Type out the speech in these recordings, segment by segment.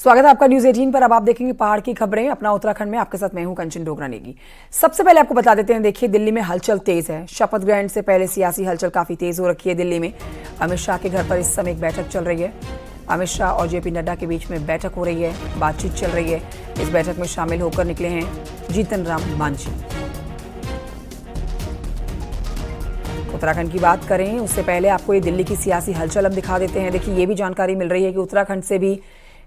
स्वागत है आपका न्यूज 18 पर। अब आप देखेंगे पहाड़ की खबरें अपना उत्तराखंड में। आपके साथ मैं हूं कंचन डोगरा नेगी। सबसे पहले आपको बता देते हैं, देखिए दिल्ली में हलचल तेज है। शपथ ग्रहण से पहले सियासी हलचल काफी तेज हो रखी है दिल्ली में। अमित शाह के घर पर इस समय एक बैठक चल रही है। अमित शाह और जेपी नड्डा के बीच में बैठक हो रही है, बातचीत चल रही है। इस बैठक में शामिल होकर निकले हैं जीतन राम मांझी। उत्तराखंड की बात करें उससे पहले आपको ये दिल्ली की सियासी हलचल हम दिखा देते हैं। देखिए ये भी जानकारी मिल रही है कि उत्तराखंड से भी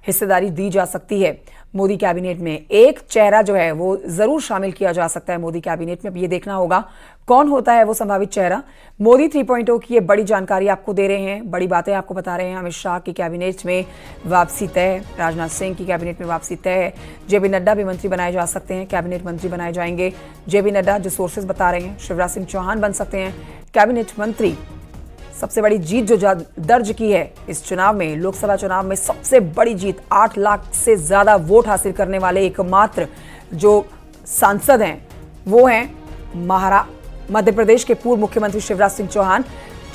हिस्सेदारी दी जा सकती है मोदी कैबिनेट में। एक चेहरा जो है वो जरूर शामिल किया जा सकता है मोदी कैबिनेट में। अब ये देखना होगा कौन होता है वो संभावित चेहरा। मोदी 3.0 की ये बड़ी जानकारी आपको दे रहे हैं, बड़ी बातें आपको बता रहे हैं। अमित शाह की कैबिनेट में वापसी तय, राजनाथ सिंह की कैबिनेट में वापसी तय, जेपी नड्डा भी मंत्री बनाए जा सकते हैं, कैबिनेट मंत्री बनाए जाएंगे। जेपी नड्डा जो सोर्सेज बता रहे हैं, शिवराज सिंह चौहान बन सकते हैं कैबिनेट मंत्री। सबसे बड़ी जीत जो दर्ज की है इस चुनाव में, लोकसभा चुनाव में सबसे बड़ी जीत, 8 लाख से ज्यादा वोट हासिल करने वाले एकमात्र जो सांसद हैं वो हैं मध्य प्रदेश के पूर्व मुख्यमंत्री शिवराज सिंह चौहान,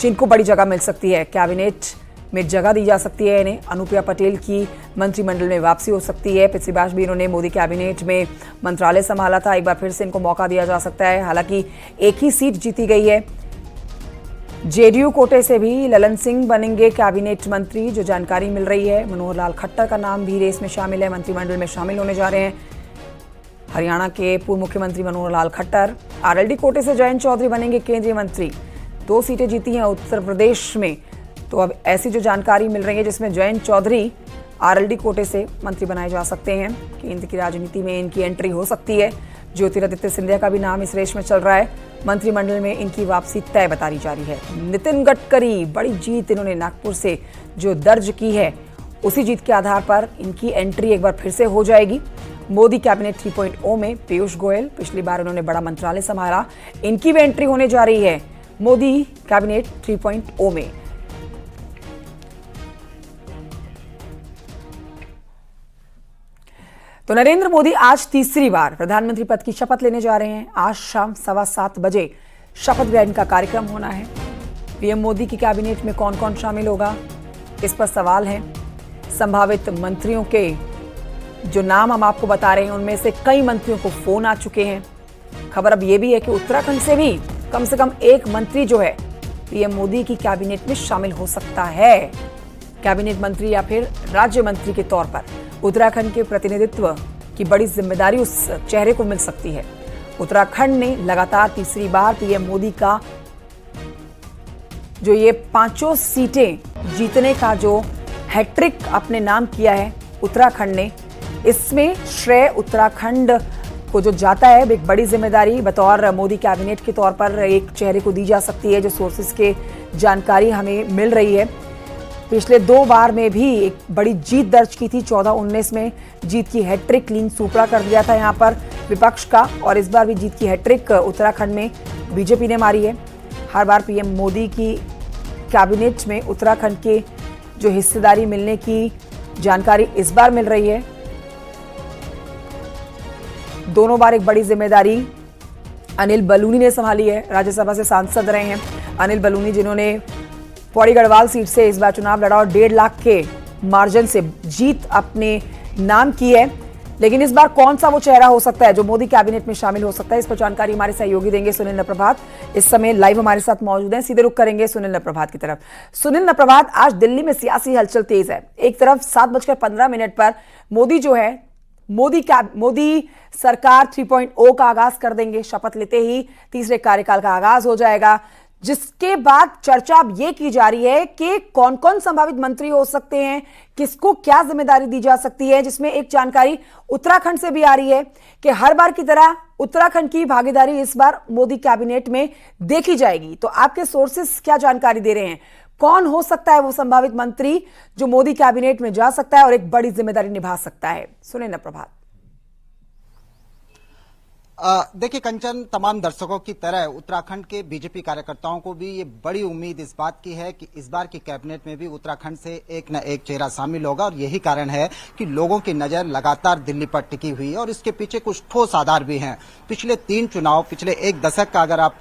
जिनको बड़ी जगह मिल सकती है। कैबिनेट में जगह दी जा सकती है इन्हें। अनुप्रिया पटेल की मंत्रिमंडल में वापसी हो सकती है। पिछली बार भी इन्होंने मोदी कैबिनेट में मंत्रालय संभाला था, एक बार फिर से इनको मौका दिया जा सकता है। हालांकि एक ही सीट जीती गई है। जेडीयू कोटे से भी ललन सिंह बनेंगे कैबिनेट मंत्री, जो जानकारी मिल रही है। मनोहर लाल खट्टर का नाम भी रेस में शामिल है, मंत्रिमंडल में शामिल होने जा रहे हैं। हरियाणा के पूर्व मुख्यमंत्री मनोहर लाल खट्टर। आरएलडी कोटे से जयंत चौधरी बनेंगे केंद्रीय मंत्री। 2 सीटें जीती हैं उत्तर प्रदेश में, तो अब ऐसी जो जानकारी मिल रही है जिसमें जयंत चौधरी आरएलडी कोटे से मंत्री बनाए जा सकते हैं। केंद्र की राजनीति में इनकी एंट्री हो सकती है। ज्योतिरादित्य सिंधिया का भी नाम इस रेस में चल रहा है। मंत्रिमंडल में इनकी वापसी तय बताई जा रही है। नितिन गडकरी, बड़ी जीत इन्होंने नागपुर से जो दर्ज की है, उसी जीत के आधार पर इनकी एंट्री एक बार फिर से हो जाएगी मोदी कैबिनेट 3.0 में। पीयूष गोयल, पिछली बार उन्होंने बड़ा मंत्रालय संभाला, इनकी भी एंट्री होने जा रही है मोदी कैबिनेट 3.0 में। तो नरेंद्र मोदी आज तीसरी बार प्रधानमंत्री पद की शपथ लेने जा रहे हैं। आज शाम 7:15 बजे शपथ ग्रहण का कार्यक्रम होना है। पीएम मोदी की कैबिनेट में कौन कौन शामिल होगा, इस पर सवाल है। संभावित मंत्रियों के जो नाम हम आपको बता रहे हैं उनमें से कई मंत्रियों को फोन आ चुके हैं। खबर अब यह भी है कि उत्तराखंड से भी कम से कम एक मंत्री जो है पीएम मोदी की कैबिनेट में शामिल हो सकता है, कैबिनेट मंत्री या फिर राज्य मंत्री के तौर पर। उत्तराखंड के प्रतिनिधित्व की बड़ी जिम्मेदारी उस चेहरे को मिल सकती है। उत्तराखंड ने लगातार तीसरी बार पीएम मोदी का जो ये 5 सीटें जीतने का जो हैट्रिक अपने नाम किया है उत्तराखंड ने, इसमें श्रेय उत्तराखंड को जो जाता है। एक बड़ी जिम्मेदारी बतौर मोदी कैबिनेट के तौर पर एक चेहरे को दी जा सकती है, जो सोर्सेस के जानकारी हमें मिल रही है। पिछले 2 बार में भी एक बड़ी जीत दर्ज की थी। 14-19 में जीत की हैट्रिक क्लीन सुपड़ा कर दिया था यहाँ पर विपक्ष का, और इस बार भी जीत की हैट्रिक उत्तराखंड में बीजेपी ने मारी है। हर बार पीएम मोदी की कैबिनेट में उत्तराखंड के जो हिस्सेदारी मिलने की जानकारी इस बार मिल रही है। दोनों बार एक बड़ी जिम्मेदारी अनिल बलूनी ने संभाली है, राज्यसभा से सांसद रहे हैं अनिल बलूनी, जिन्होंने पौड़ी गढ़वाल सीट से इस बार चुनाव लड़ा और 1.5 लाख के मार्जिन से जीत अपने नाम की है। लेकिन इस बार कौन सा वो चेहरा हो सकता है जो मोदी कैबिनेट में शामिल हो सकता है, इस पर जानकारी हमारे सहयोगी देंगे सुनील नप्रभात। इस समय लाइव हमारे साथ मौजूद हैं, सीधे रुख करेंगे सुनील नप्रभात की तरफ। सुनील नप्रभात, आज दिल्ली में सियासी हलचल तेज है। एक तरफ 7:15 पर मोदी जो है मोदी सरकार 3.0 का आगाज कर देंगे। शपथ लेते ही तीसरे कार्यकाल का आगाज हो जाएगा, जिसके बाद चर्चा अब यह की जा रही है कि कौन कौन संभावित मंत्री हो सकते हैं, किसको क्या जिम्मेदारी दी जा सकती है। जिसमें एक जानकारी उत्तराखंड से भी आ रही है कि हर बार की तरह उत्तराखंड की भागीदारी इस बार मोदी कैबिनेट में देखी जाएगी। तो आपके सोर्सेस क्या जानकारी दे रहे हैं, कौन हो सकता है वो संभावित मंत्री जो मोदी कैबिनेट में जा सकता है और एक बड़ी जिम्मेदारी निभा सकता है? सुनिए ना प्रभात। देखिए कंचन, तमाम दर्शकों की तरह उत्तराखंड के बीजेपी कार्यकर्ताओं को भी ये बड़ी उम्मीद इस बात की है कि इस बार की कैबिनेट में भी उत्तराखंड से एक न एक चेहरा शामिल होगा और यही कारण है कि लोगों की नजर लगातार दिल्ली पर टिकी हुई है और इसके पीछे कुछ ठोस आधार भी हैं। पिछले 3 चुनाव, पिछले एक दशक का अगर आप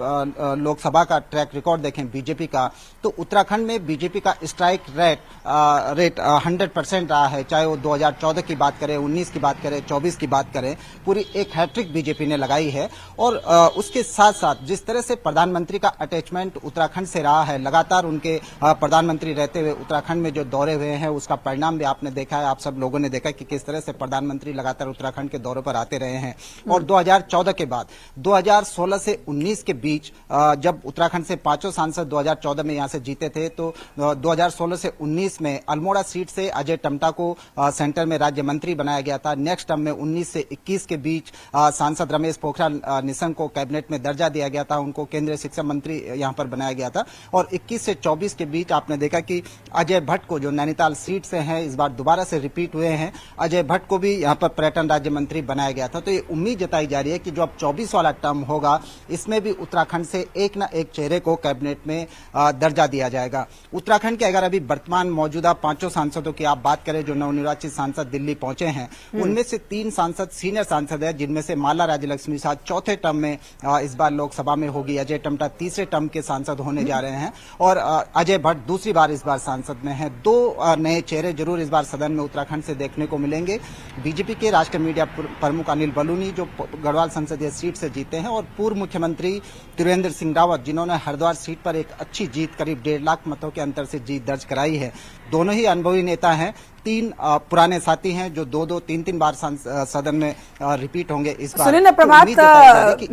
लोकसभा का ट्रैक रिकॉर्ड देखें बीजेपी का, तो उत्तराखंड में बीजेपी का स्ट्राइक रेट 100% रहा है। चाहे वो 2014 की बात करें, 19 की बात करें, 24 की बात करें, पूरी एक हैट्रिक बीजेपी ने लगाई है। और उसके साथ साथ जिस तरह से प्रधानमंत्री का अटैचमेंट उत्तराखंड से रहा है, लगातार उनके प्रधानमंत्री रहते हुए उत्तराखंड में जो दौरे हुए हैं उसका परिणाम भी आपने देखा है, आप सब लोगों ने देखा कि किस तरह से प्रधानमंत्री लगातार उत्तराखंड के दौरे पर आते रहे हैं। और 2014 के बाद 2016 से 19 के बीच जब उत्तराखंड से 5 सांसद 2014 में यहां से जीते थे, तो 2016 से 19 में अल्मोड़ा सीट से अजय टम्टा को सेंटर में राज्य मंत्री बनाया गया था। नेक्स्ट टर्म में 19 से 21 के बीच सांसद रमेश पोखरियाल निशंक को कैबिनेट में दर्जा दिया गया था, उनको केंद्रीय शिक्षा मंत्री यहां पर बनाया गया था। और 21 से 24 के बीच आपने देखा कि अजय भट्ट को, जो नैनीताल सीट से हैं, इस बार दोबारा से रिपीट हुए हैं, अजय भट्ट को भी यहां पर पर्यटन राज्य मंत्री बनाया गया था। तो ये उम्मीद जताई जा रही है कि जो अब 24 वाला टर्म होगा, इसमें भी उत्तराखंड से एक न एक चेहरे को कैबिनेट में दर्जा दिया जाएगा। उत्तराखंड के अगर अभी वर्तमान मौजूदा 5 सांसदों की आप बात करें जो नवनिर्वाचित सांसद दिल्ली पहुंचे हैं, उनमें से 3 सांसद सीनियर सांसद है, जिनमें से माला राज्यलक्ष्मी शाह चौथे टर्म में इस बार लोकसभा में होगी, अजय टम्टा तीसरे टर्म के सांसद होने जा रहे हैं और अजय भट्ट दूसरी बार इस बार सांसद में हैं। 2 नए चेहरे जरूर इस बार सदन में उत्तराखंड से देखने को मिलेंगे। बीजेपी के राष्ट्रीय मीडिया प्रमुख अनिल बलूनी, जो गढ़वाल संसदीय सीट से जीते हैं, और पूर्व मुख्यमंत्री त्रिवेंद्र सिंह रावत, जिन्होंने हरिद्वार सीट पर एक अच्छी जीत, करीब 1.5 लाख मतों के अंतर से जीत दर्ज कराई है। दोनों ही अनुभवी नेता हैं। 3 पुराने साथी हैं जो 2-2, 3-3 बार सदन में रिपीट होंगे इस बार। सुनिए प्रभात,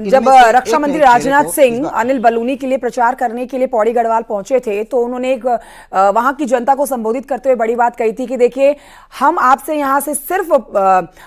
जब रक्षा मंत्री राजनाथ सिंह अनिल बलूनी के लिए प्रचार करने के लिए पौड़ी गढ़वाल पहुंचे थे, तो उन्होंने एक वहां की जनता को संबोधित करते हुए बड़ी बात कही थी कि देखिए, हम आपसे यहां से सिर्फ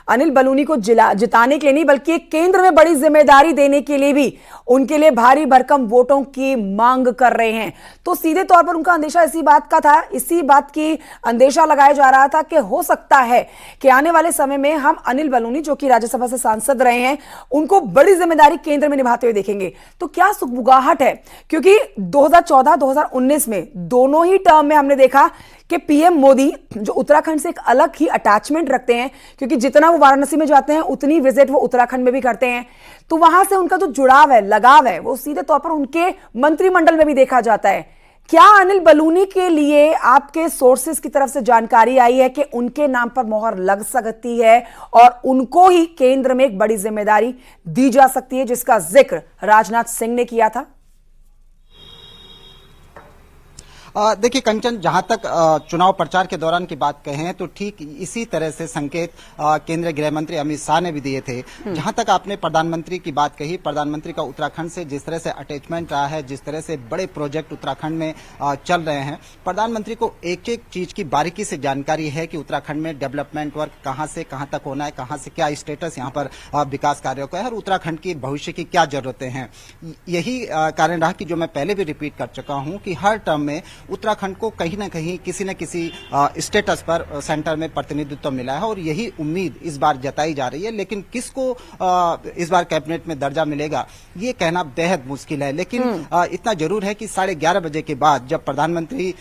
अनिल बलूनी को जिताने के लिए नहीं, बल्कि एक केंद्र में बड़ी जिम्मेदारी देने के लिए भी उनके लिए भारी भरकम वोटों की मांग कर रहे हैं। तो सीधे तौर पर उनका अंदेशा इसी बात का था, इसी बात की अंदेशा लगाया जा रहा था कि हो सकता है कि आने वाले समय में हम अनिल बलूनी, जो कि राज्यसभा से सांसद रहे हैं, उनको बड़ी जिम्मेदारी केंद्र में निभाते हुए देखेंगे। तो क्या सुगबुगाहट है, क्योंकि 2014-2019 में दोनों ही टर्म में हमने देखा कि पीएम मोदी, जो उत्तराखंड से एक अलग ही अटैचमेंट रखते हैं, क्योंकि जितना वो वाराणसी में जाते हैं उतनी विजिट वो उत्तराखंड में भी करते हैं, तो वहां से उनका जो जुड़ाव है, लगाव है, वो सीधे तौर पर उनके मंत्रिमंडल में भी देखा जाता है। क्या अनिल बलूनी के लिए आपके सोर्सेस की तरफ से जानकारी आई है कि उनके नाम पर मोहर लग सकती है और उनको ही केंद्र में एक बड़ी जिम्मेदारी दी जा सकती है, जिसका जिक्र राजनाथ सिंह ने किया था? देखिए कंचन, जहां तक चुनाव प्रचार के दौरान की बात कहें तो ठीक इसी तरह से संकेत केंद्रीय गृह मंत्री अमित शाह ने भी दिए थे। जहां तक आपने प्रधानमंत्री की बात कही, प्रधानमंत्री का उत्तराखंड से जिस तरह से अटैचमेंट रहा है, जिस तरह से बड़े प्रोजेक्ट उत्तराखंड में चल रहे हैं, प्रधानमंत्री को एक एक चीज की बारीकी से जानकारी है कि उत्तराखंड में डेवलपमेंट वर्क कहां से कहां तक होना है, कहां से क्या स्टेटस यहाँ पर विकास कार्यों का है और उत्तराखंड की भविष्य की क्या जरूरतें हैं। यही कारण रहा कि जो मैं पहले भी रिपीट कर चुका हूं कि हर टर्म में उत्तराखंड को कहीं ना कहीं किसी न किसी स्टेटस पर सेंटर में प्रतिनिधित्व मिला है और यही उम्मीद इस बार जताई जा रही है। लेकिन किसको इस बार कैबिनेट में दर्जा मिलेगा ये कहना बेहद मुश्किल है। लेकिन इतना जरूर है कि 11:30 बजे के बाद जब प्रधानमंत्री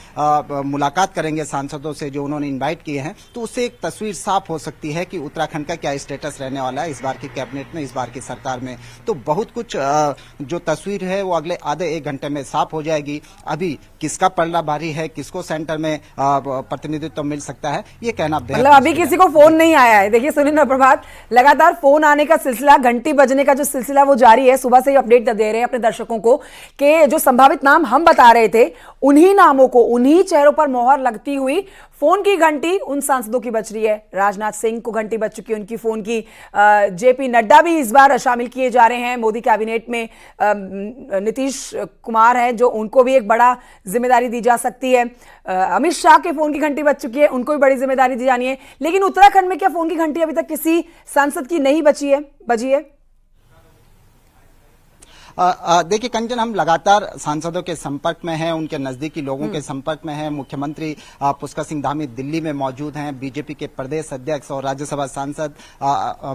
मुलाकात करेंगे सांसदों से जो उन्होंने इन्वाइट किए हैं, तो उससे एक तस्वीर साफ हो सकती है कि उत्तराखंड का क्या स्टेटस रहने वाला है इस बार की कैबिनेट में, इस बार की सरकार में। तो बहुत कुछ जो तस्वीर है वो अगले आधे 1 घंटे में साफ हो जाएगी। अभी किसका पलड़ा भारी है, किसको सेंटर में प्रतिनिधित्व मिल सकता है, ये कहना मतलब अभी किसी को फोन नहीं आया है। देखिए सुनिए प्रभात, लगातार फोन आने का सिलसिला, घंटी बजने का जो सिलसिला वो जारी है। सुबह से ही अपडेट दे रहे हैं अपने दर्शकों को कि जो संभावित नाम हम बता रहे थे, उन्हीं नामों को, उन्हीं चेहरों पर मोहर लगती हुई फोन की घंटी उन सांसदों की बज रही है। राजनाथ सिंह को घंटी बज चुकी है उनकी फोन की। जेपी नड्डा भी इस बार शामिल किए जा रहे हैं मोदी कैबिनेट में। नीतीश कुमार हैं जो, उनको भी एक बड़ा जिम्मेदारी दी जा सकती है। अमित शाह के फोन की घंटी बज चुकी है, उनको भी बड़ी जिम्मेदारी दी जानी है। लेकिन उत्तराखंड में क्या फोन की घंटी अभी तक किसी सांसद की नहीं बजी है? देखिए कंचन, हम लगातार सांसदों के संपर्क में हैं, उनके नजदीकी लोगों के संपर्क में हैं। मुख्यमंत्री पुष्कर सिंह धामी दिल्ली में मौजूद हैं, बीजेपी के प्रदेश अध्यक्ष और राज्यसभा सांसद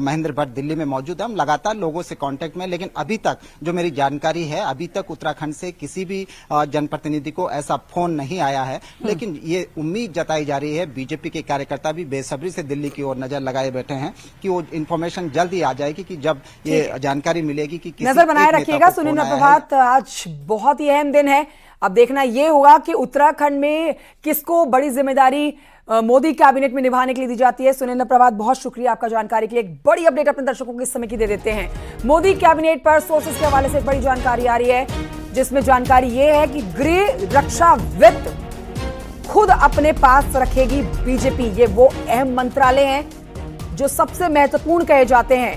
महेंद्र भट्ट दिल्ली में मौजूद हैं। हम लगातार लोगों से कांटेक्ट में, लेकिन अभी तक जो मेरी जानकारी है, अभी तक उत्तराखंड से किसी भी जनप्रतिनिधि को ऐसा फोन नहीं आया है। लेकिन ये उम्मीद जताई जा रही है, बीजेपी के कार्यकर्ता भी बेसब्री से दिल्ली की ओर नजर लगाए बैठे हैं कि वो इन्फॉर्मेशन जल्द ही आ जाएगी कि जब ये जानकारी मिलेगी कि नजर बनाए रखिएगा। सुनील प्रभात, आज बहुत ही अहम दिन है। अब देखना ये होगा कि उत्तराखंड में किसको बड़ी जिम्मेदारी मोदी कैबिनेट में निभाने के लिए दी जाती है। सुनील प्रभात, बहुत शुक्रिया आपका जानकारी के लिए। एक बड़ी अपडेट अपने दर्शकों को इस समय की दे देते हैं। मोदी कैबिनेट पर सोर्सेस के हवाले से एक बड़ी जानकारी आ रही है, जिसमें जानकारी यह है कि गृह, रक्षा, वित्त खुद अपने पास रखेगी बीजेपी। ये वो अहम मंत्रालय हैं जो सबसे महत्वपूर्ण कहे जाते हैं।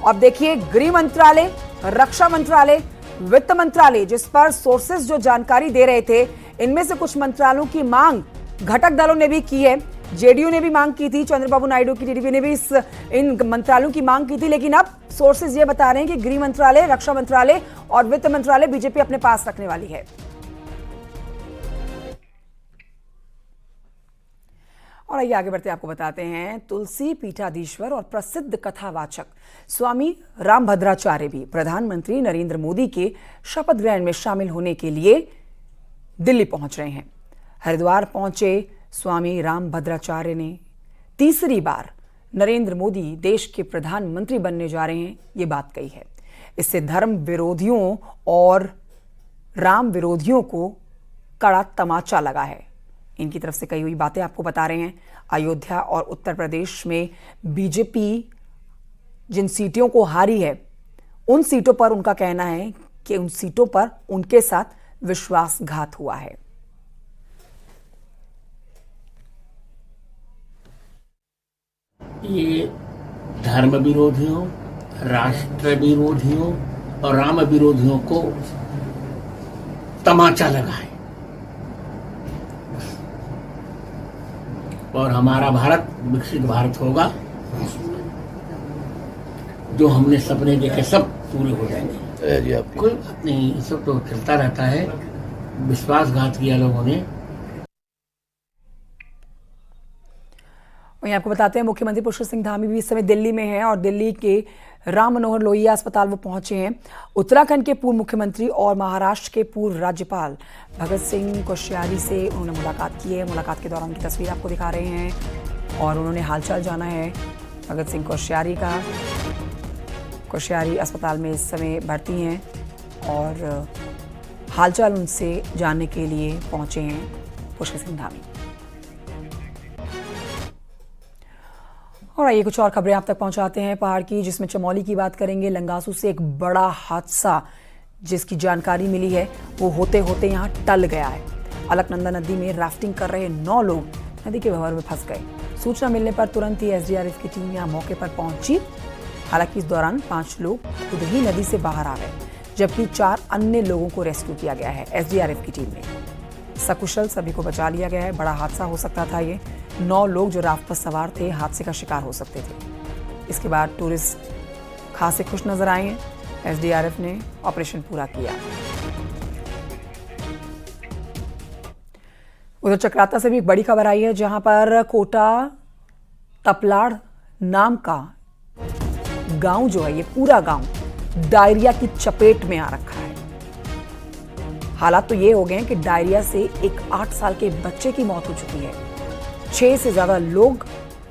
अब देखिए, गृह मंत्रालय, रक्षा मंत्रालय, वित्त मंत्रालय, जिस पर सोर्सेस जो जानकारी दे रहे थे, इनमें से कुछ मंत्रालयों की मांग घटक दलों ने भी की है। जेडीयू ने भी मांग की थी, चंद्रबाबू नायडू की टीडीपी ने भी इन मंत्रालयों की मांग की थी। लेकिन अब सोर्सेस ये बता रहे हैं कि गृह मंत्रालय, रक्षा मंत्रालय और वित्त मंत्रालय बीजेपी अपने पास रखने वाली है। और आइए आगे बढ़ते आपको बताते हैं, तुलसी पीठाधीश्वर और प्रसिद्ध कथावाचक स्वामी रामभद्राचार्य भी प्रधानमंत्री नरेंद्र मोदी के शपथ ग्रहण में शामिल होने के लिए दिल्ली पहुंच रहे हैं। हरिद्वार पहुंचे स्वामी रामभद्राचार्य ने तीसरी बार नरेंद्र मोदी देश के प्रधानमंत्री बनने जा रहे हैं, ये बात कही है। इससे धर्म विरोधियों और राम विरोधियों को कड़ा तमाचा लगा है। इनकी तरफ से कही हुई बातें आपको बता रहे हैं। अयोध्या और उत्तर प्रदेश में बीजेपी जिन सीटों को हारी है, उन सीटों पर उनका कहना है कि उन सीटों पर उनके साथ विश्वासघात हुआ है। ये धर्म विरोधियों, राष्ट्र विरोधियों और राम विरोधियों को तमाचा लगा है और हमारा भारत विकसित भारत होगा। जो हमने सपने देखे सब पूरे हो जाएंगे। कोई बात नहीं, ये सब तो चलता रहता है। विश्वासघात किया लोगों ने। वहीं आपको बताते हैं, मुख्यमंत्री पुष्कर सिंह धामी भी इस समय दिल्ली में हैं और दिल्ली के राम मनोहर लोहिया अस्पताल वो पहुंचे हैं। उत्तराखंड के पूर्व मुख्यमंत्री और महाराष्ट्र के पूर्व राज्यपाल भगत सिंह कोश्यारी से उन्होंने मुलाकात की है। मुलाकात के दौरान की तस्वीर आपको दिखा रहे हैं और उन्होंने हालचाल जाना है भगत सिंह कोश्यारी का। कोश्यारी अस्पताल में इस समय भर्ती हैं और हालचाल उनसे जानने के लिए पहुंचे हैं पुष्कर सिंह धामी। और आइए कुछ और खबरें आप तक पहुंचाते हैं पहाड़ की, जिसमें चमोली की बात करेंगे। लंगासू से एक बड़ा हादसा जिसकी जानकारी मिली है, वो होते होते यहां टल गया है। अलकनंदा नदी में राफ्टिंग कर रहे 9 लोग नदी के भंवर में फंस गए। सूचना मिलने पर तुरंत ही एसडीआरएफ की टीम यहां मौके पर पहुंची। हालांकि इस दौरान 5 लोग खुद ही नदी से बाहर आ गए, जबकि 4 अन्य लोगों को रेस्क्यू किया गया है एसडीआरएफ की टीम ने। सकुशल सभी को बचा लिया गया है। बड़ा हादसा हो सकता था ये। 9 लोग जो राफ्ट पर सवार थे हादसे का शिकार हो सकते थे। इसके बाद टूरिस्ट खासे खुश नजर आए हैं। एसडीआरएफ ने ऑपरेशन पूरा किया। उधर चक्राता से भी एक बड़ी खबर आई है, जहां पर कोटा तपलाड़ नाम का गांव जो है, ये पूरा गांव डायरिया की चपेट में आ रखा है। हालात तो ये हो गए हैं कि डायरिया से एक 8 साल के बच्चे की मौत हो चुकी है। 6 से ज्यादा लोग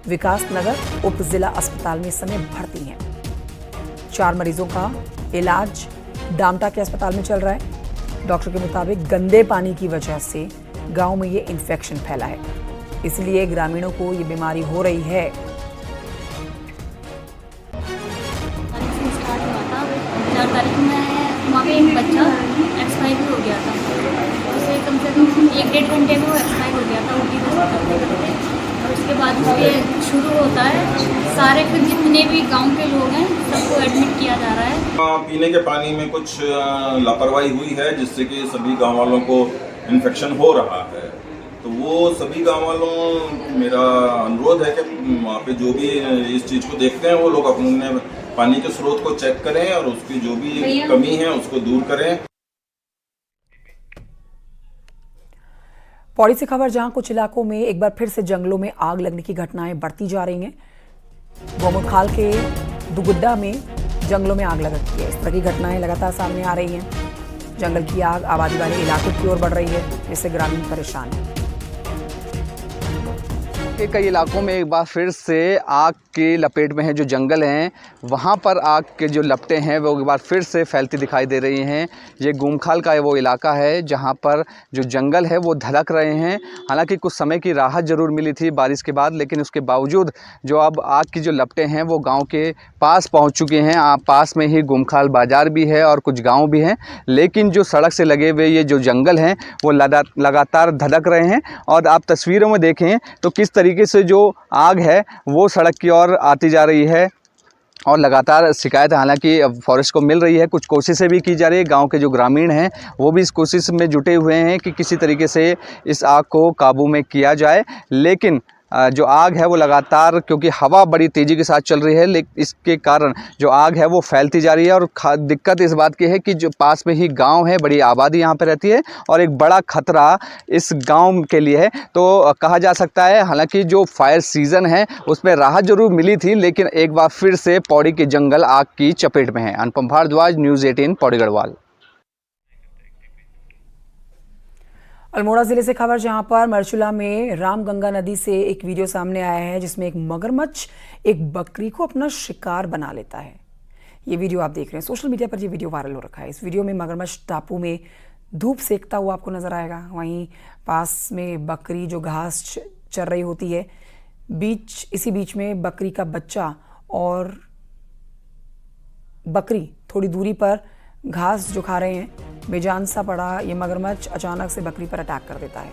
विकास नगर उप जिला अस्पताल में इस समय भर्ती हैं। 4 मरीजों का इलाज डामटा के अस्पताल में चल रहा है। डॉक्टर के मुताबिक गंदे पानी की वजह से गांव में ये इन्फेक्शन फैला है, इसलिए ग्रामीणों को ये बीमारी हो रही है। वहाँ पे एक बच्चा एक्सपायर हो गया था। उसे कम से कम 1-1.5 घंटे में वो एक्सपायर हो गया था उल्टी करते करते। और उसके बाद उसके शुरू होता है, सारे फिर जितने भी गांव के लोग हैं सबको एडमिट किया जा रहा है। पीने के पानी में कुछ लापरवाही हुई है, जिससे कि सभी गांव वालों को इन्फेक्शन हो रहा है। तो वो सभी गांव वालों, मेरा अनुरोध है कि वहाँ पे जो भी इस चीज़ को देखते हैं वो लोग अपने पानी के स्रोत को चेक करें और उसकी जो भी कमी है उसको दूर करें। पौड़ी से खबर, जहां कुछ इलाकों में एक बार फिर से जंगलों में आग लगने की घटनाएं बढ़ती जा रही हैं। गोमुखाल के दुगुड्डा में जंगलों में आग लग रही है। इस तरह की घटनाएं लगातार सामने आ रही हैं। जंगल की आग आबादी वाले इलाकों की ओर बढ़ रही है, जिससे ग्रामीण परेशान हैं। कई इलाकों में एक बार फिर से आग की लपेट में है। जो जंगल हैं वहाँ पर आग के जो लपटें हैं वो एक बार फिर से फैलती दिखाई दे रही हैं। ये गोमुखाल का वो इलाका है जहाँ पर जो जंगल है वो धधक रहे हैं। हालांकि कुछ समय की राहत ज़रूर मिली थी बारिश के बाद, लेकिन उसके बावजूद जो अब आग की जो लपटें हैं वो गाँव के पास पहुँच चुके हैं। पास में ही गोमुखाल बाज़ार भी है और कुछ गाँव भी हैं, लेकिन जो सड़क से लगे हुए ये जो जंगल हैं वो लगातार धधक रहे हैं। और आप तस्वीरों में देखें तो किस तरीके से जो आग है वो सड़क की ओर आती जा रही है और लगातार शिकायत हालांकि फॉरेस्ट को मिल रही है। कुछ कोशिशें भी की जा रही है। गांव के जो ग्रामीण हैं वो भी इस कोशिश में जुटे हुए हैं कि किसी तरीके से इस आग को काबू में किया जाए, लेकिन जो आग है वो लगातार, क्योंकि हवा बड़ी तेज़ी के साथ चल रही है, लेकिन इसके कारण जो आग है वो फैलती जा रही है। और दिक्कत इस बात की है कि जो पास में ही गांव है, बड़ी आबादी यहाँ पे रहती है और एक बड़ा खतरा इस गांव के लिए है। तो कहा जा सकता है हालांकि जो फायर सीज़न है उसमें राहत जरूर मिली थी, लेकिन एक बार फिर से पौड़ी के जंगल आग की चपेट में है। अनुपम भारद्वाज, न्यूज़ 18, पौड़ी गढ़वाल। अल्मोड़ा जिले से खबर, जहां पर मरचुला में रामगंगा नदी से एक वीडियो सामने आया है जिसमें एक मगरमच्छ एक बकरी को अपना शिकार बना लेता है। ये वीडियो आप देख रहे हैं, सोशल मीडिया पर ये वीडियो वायरल हो रखा है। इस वीडियो में मगरमच्छ टापू में धूप सेकता हुआ आपको नजर आएगा। वहीं पास में बकरी जो घास चर रही होती है, इसी बीच में बकरी का बच्चा और बकरी थोड़ी दूरी पर घास जो खा रहे हैं। बेजान सा पड़ा ये मगरमच्छ अचानक से बकरी पर अटैक कर देता है।